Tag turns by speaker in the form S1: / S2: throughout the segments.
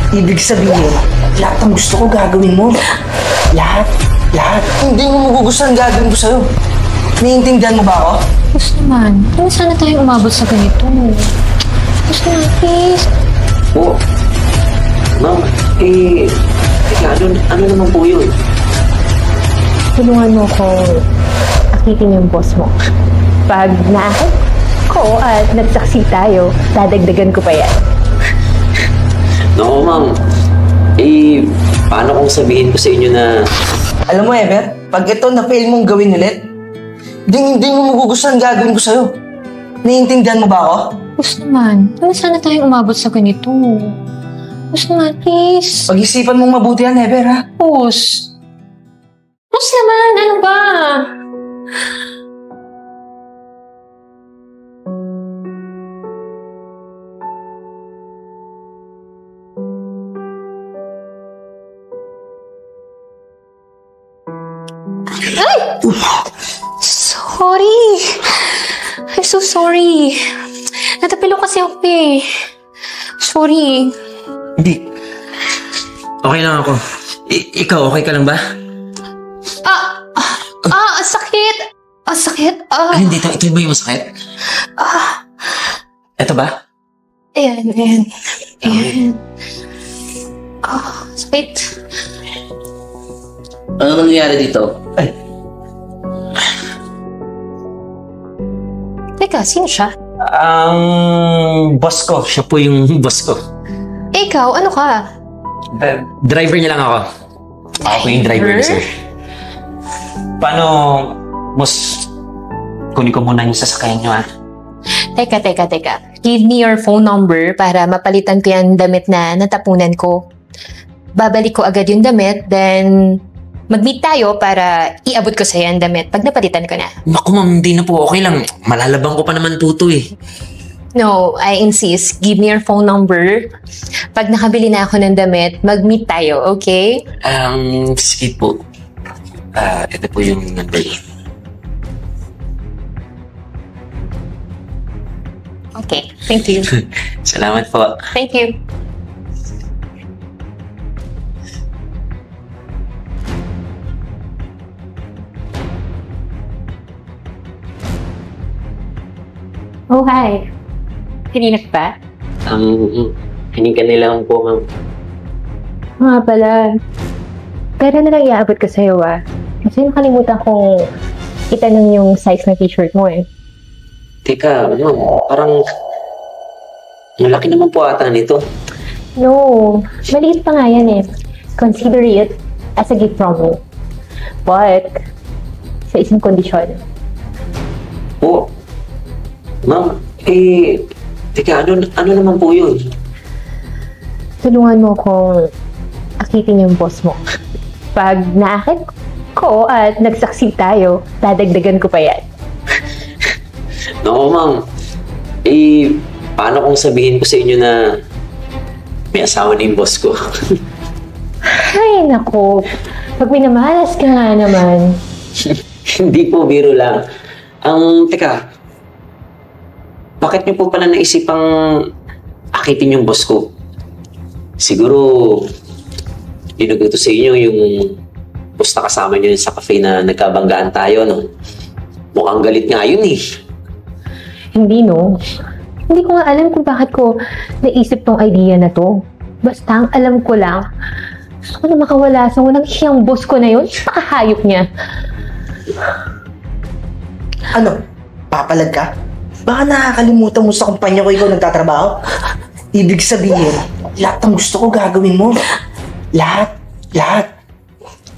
S1: Ibig sabihin, lahat ng gusto ko gagawin mo. Lahat. Hindi mo magugustuhan gagawin ko sa'yo. Naiintindihan mo ba ako?
S2: Gusto naman. Hindi sana tayong umabot sa ganito. Gusto naman, please.
S3: Oo. Ma'am, ano naman po yun?
S2: Tulungan mo ko akitin yung boss mo. Pag naakit ko at nagsaksi tayo, dadagdagan ko pa yan.
S3: No, ma'am. Paano kung sabihin ko sa inyo na...
S1: Alam mo, Ever, pag ito na-fail mong gawin ulit, hindi mo magugustuhan gagawin ko sa'yo. Naiintindihan mo ba ako?
S2: Gusto naman. Hindi sana tayong umabot sa ganito. Gusto naman, please.
S1: Pag-isipan mong mabuti yan, Ever, ha?
S2: Boss. Boss naman, ano ba? Ay! Sorry. I'm so sorry. Natapilo kasi ako eh. Sorry.
S4: Hindi. Okay lang ako. Ikaw, okay ka lang ba?
S2: Sakit. Sakit.
S4: Hindi, ito ba yung masakit? Ito ba?
S2: Ayan. Sakit.
S3: Ano nangyayari dito?
S2: Teka, sino siya?
S4: Ang boss ko. Siya po yung boss ko.
S2: Ikaw, ano ka?
S4: Driver niya lang ako. Ako po yung driver niya, sir. Paano, boss, kunin ko muna yung sasakyan niyo, ha?
S2: Teka. Give me your phone number para mapalitan ko yung damit na natapunan ko. Babalik ko agad yung damit, then mag-meet tayo para iabot ko sa'yo yung damit pag napalitan ko na.
S4: Naku, ma'am, hindi na po. Okay lang. Malalabang ko pa naman tuto, eh.
S2: No, I insist. Give me your phone number. Pag nakabili na ako ng damit, mag-meet tayo, okay?
S4: Sige po. Ito po yung number.
S2: Okay, thank you.
S4: Salamat po.
S2: Thank you. Oh, hi. Kanina ka pa?
S3: Hiningan nila po, ma'am.
S2: Nga pala. Pero na lang iaabot ko sa'yo, Kasi nakalimutan kong itanong yung size ng t-shirt mo, eh.
S3: Teka, parang... Malaki naman po ata nito.
S2: No, maliit pa nga yan, eh. Consider it as a gift from me. But, sa isang kondisyon.
S3: Oo. Ma'am, teka, ano naman po yun?
S2: Tulungan mo kong akitin yung boss mo. Pag naakit ko at nagsaksi tayo, dadagdagan ko pa yan.
S3: No, ma'am. Paano kung sabihin ko sa inyo na may asawa na yung boss ko?
S2: Ay, naku. Pag minamalas ka nga naman.
S3: Hindi po, biro lang. Teka. Bakit niyo po pala naisipang akitin yung boss ko? Siguro, inuguto sa inyo yung boss na kasama niyo sa cafe na nagkabanggaan tayo, no? Mukhang galit nga yun, eh.
S2: Hindi, no? Hindi ko nga alam kung bakit ko naisip tong idea na to. Basta ang alam ko lang, gusto ko na makawala sa walang hiyang boss ko na yun. Pakahayop niya.
S1: Ano? Papalag ka? Baka nakakalimutan mo sa kumpanya ko ikaw nagtatrabaho? Ibig sabihin, lahat ng gusto ko gagawin mo. Lahat.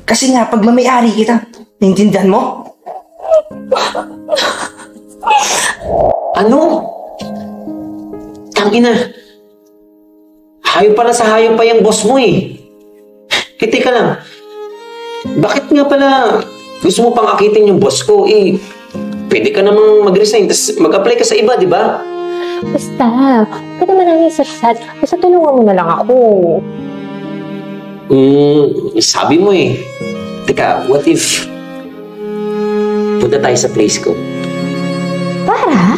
S1: Kasi nga, pag mamayari kita, naintindihan mo?
S3: Ano? Tangina. Hayop pala sa hayop pa yung boss mo, eh. Teka lang. Bakit nga pala gusto mo pang akitin yung boss ko, eh? Pwede ka namang mag-resign, tapos mag-apply ka sa iba, di ba?
S2: Basta, pwede man namin sasad. Basta tulungan mo na lang ako.
S3: Sabi mo, eh. Teka, what if punta tayo sa place ko?
S2: Para?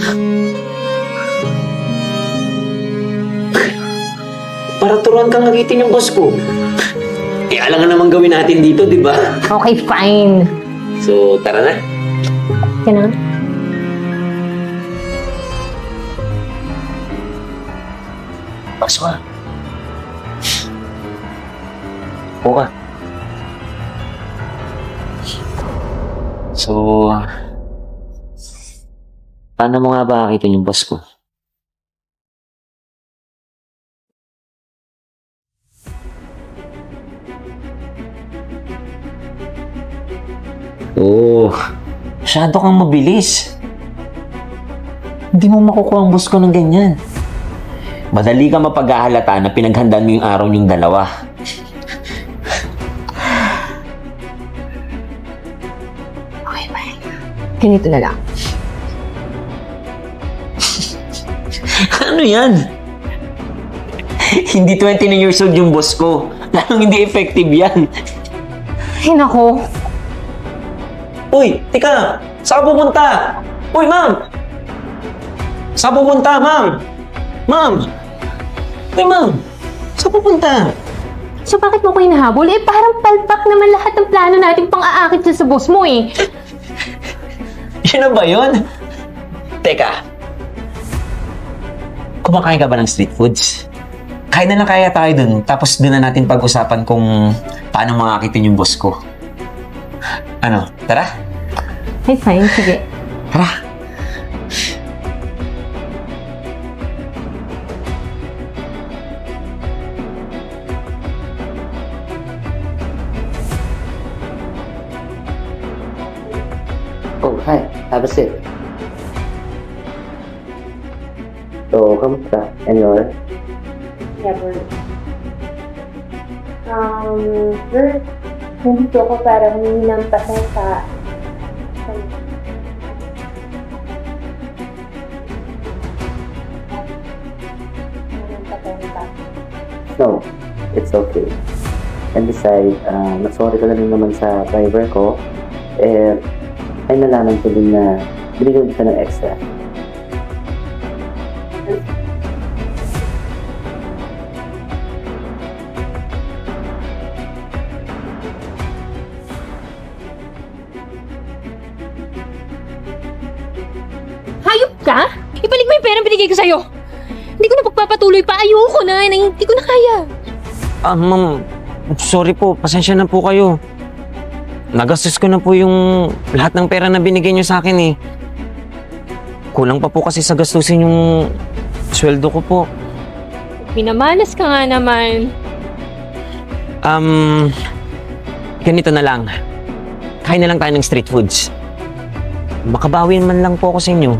S3: Para turuan huwag kang agitin yung boss ko. Eh, alam nga naman gawin natin dito, di ba?
S2: Okay, fine.
S3: So, tara na.
S2: Yan na.
S3: Pasok ka. Upo ka. So, paano mo nga ba nakita yung boss ko? Oh, masyado kang mabilis. Hindi mo makukuha ang boss ko ng ganyan. Madali ka mapaghahalata na pinaghandaan mo yung araw niyong dalawa.
S2: Okay, fine. Ganito na lang.
S3: Ano yan? Hindi 29 years old yung boss ko. Lalong hindi effective yan.
S2: Ay, nako.
S3: Uy, teka! Saan ka pupunta? Uy, ma'am! Saan pupunta, ma'am? Ma'am! Uy, ma'am! Saan pupunta?
S2: So bakit mo ko hinahabol? Eh, parang palpak naman lahat ng plano natin pang-aakit dyan sa boss mo eh.
S3: Yun na ba yun? Teka. Kumakain ka ba ng street foods? Kain na lang kaya tayo dun, tapos dun na natin pag-usapan kung paano makakitin yung boss ko. Ano? Tara?
S2: Ay, fine. Sige.
S3: Tara!
S5: Oh, hi. Have a sip. So, kamusta? And your?
S2: Never. Sir, nandito ako para humingi ng pasay sa...
S5: No, it's okay. And besides, sorry ka na rin naman sa driver ko. Eh, ay nalaman ko din na binigyan ka ng extra.
S2: Hayop ka? Ibalik mo yung pera binigay ko sa'yo. Hindi ko na pagpapatuloy pa. Ayoko na. Hindi ko na kaya.
S3: Ma'am, sorry po. Pasensya na po kayo. Nagastos ko na po yung lahat ng pera na binigay niyo sa akin eh. Kulang pa po kasi sa gastusin yung sweldo ko po.
S2: Minamalas ka nga naman.
S3: Ganito na lang. Kain na lang tayo ng street foods. Makabawin man lang po ako sa inyo.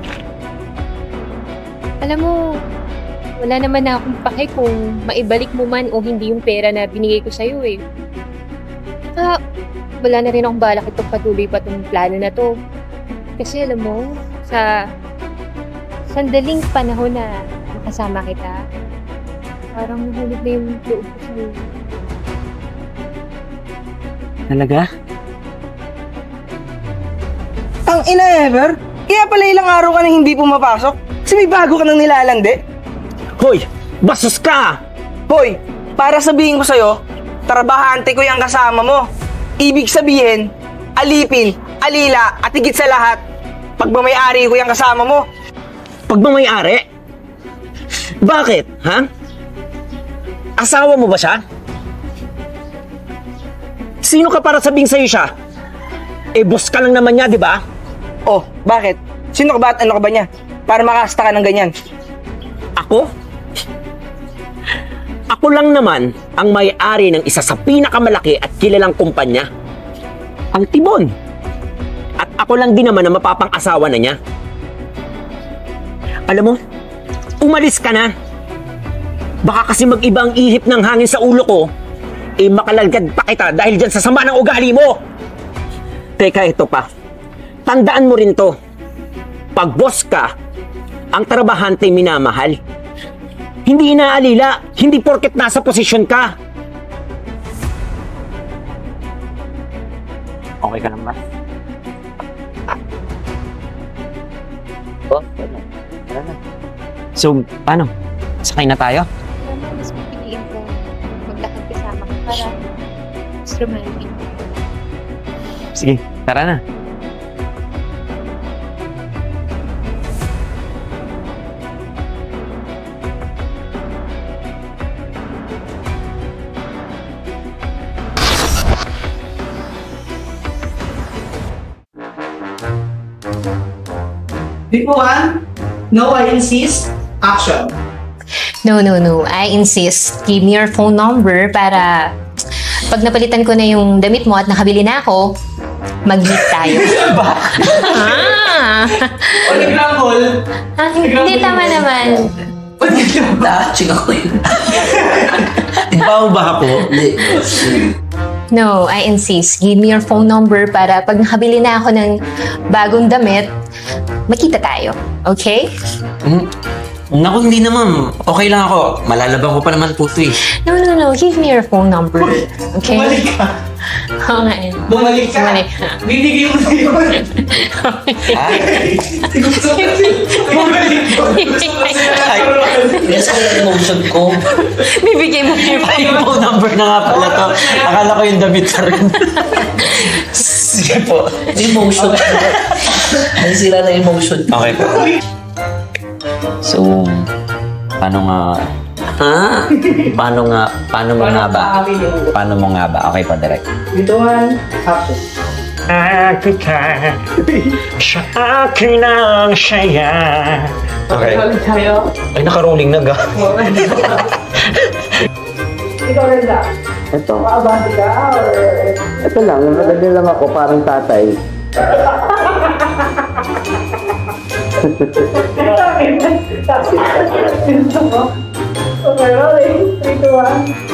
S2: Alam mo, wala naman na akong pake kung maibalik mo man o hindi yung pera na binigay ko sa'yo eh. Wala na rin akong balak itong patuloy pa itong plano na to. Kasi alam mo, sa sandaling panahon na makasama kita, parang nahulog na yung loob ko sa'yo.
S3: Talaga?
S1: Ang ina, Ever. Kaya pala ilang araw ka na hindi pumapasok. Kasi may bago ka nang nilalande.
S3: Hoy! Bastos ka!
S1: Hoy, para sabihin ko sa'yo, trabahante ko yung kasama mo. Ibig sabihin, alipin, alila, at higit sa lahat, pagmamayari ko yung kasama mo.
S3: Pagmamayari? Bakit? Ha? Asawa mo ba siya? Sino ka para sabing sa'yo siya? Eh, boss ka lang naman niya, di ba?
S1: Oh, bakit? Sino ka ba at ano ka ba niya? Para makasta ka ng ganyan.
S3: Ako? Ako lang naman ang may-ari ng isa sa pinakamalaki at kilalang kumpanya. Ang Tibon. At ako lang din naman ang mapapang-asawa na niya. Alam mo, umalis ka na. Baka kasi mag-iba ang ihip ng hangin sa ulo ko, eh makalagad pa kita dahil dyan sa sama ng ugali mo. Teka, ito pa. Tandaan mo rin to. Pag boss ka, ang trabahante minamahal. Hindi inaalila, hindi porket nasa posisyon ka. Okay ka lang ba?
S5: Oh, tara na.
S3: So, paano? Sakay na tayo?
S2: Alam mo, mas pipiliin ko Para mas romantic.
S4: Sige, tara na.
S1: Big one, no, I insist, action.
S2: No. I insist. Give me your phone number para pag napalitan ko na yung damit mo at nakabili na ako, mag-meet tayo. Ah!
S1: O, nag-rumble.
S2: Hindi, tama naman.
S5: Chika ko yun.
S4: Ikaw ba ako?
S2: No, I insist. Give me your phone number para pag nakabili na ako ng bagong damit, makita tayo. Okay?
S4: Naku, hindi naman. Okay lang ako. Malalabang ko pa naman po ito eh.
S2: No. Give me your phone number. Okay?
S1: Bumalik ka.
S2: Oo nga eh.
S1: Bumalik ka.
S2: Bumalik ka.
S1: Bibigay mo na yun. Bumalik ko.
S5: Nasa emotion ko.
S2: Bibigay mo yung
S4: Ay, yung phone number na nga pala to. Akala ko yung damit ka rin. Sige po.
S5: Emotion. Nasira na emotion.
S4: Okay po. So, paano nga... Paano mo nga ba? Paano mo nga ba? Okay po, direct.
S1: Ito one, action.
S4: Akin ka, sa akin ang saya. Okay. Ay, naka-rolling na ga.
S1: Ikaw rin lang.
S5: Ito.
S1: Maabante ka or...
S5: Ito lang. Nagaganda lang ako parang tatay.
S1: Okay, rolling. 3, 2, 1.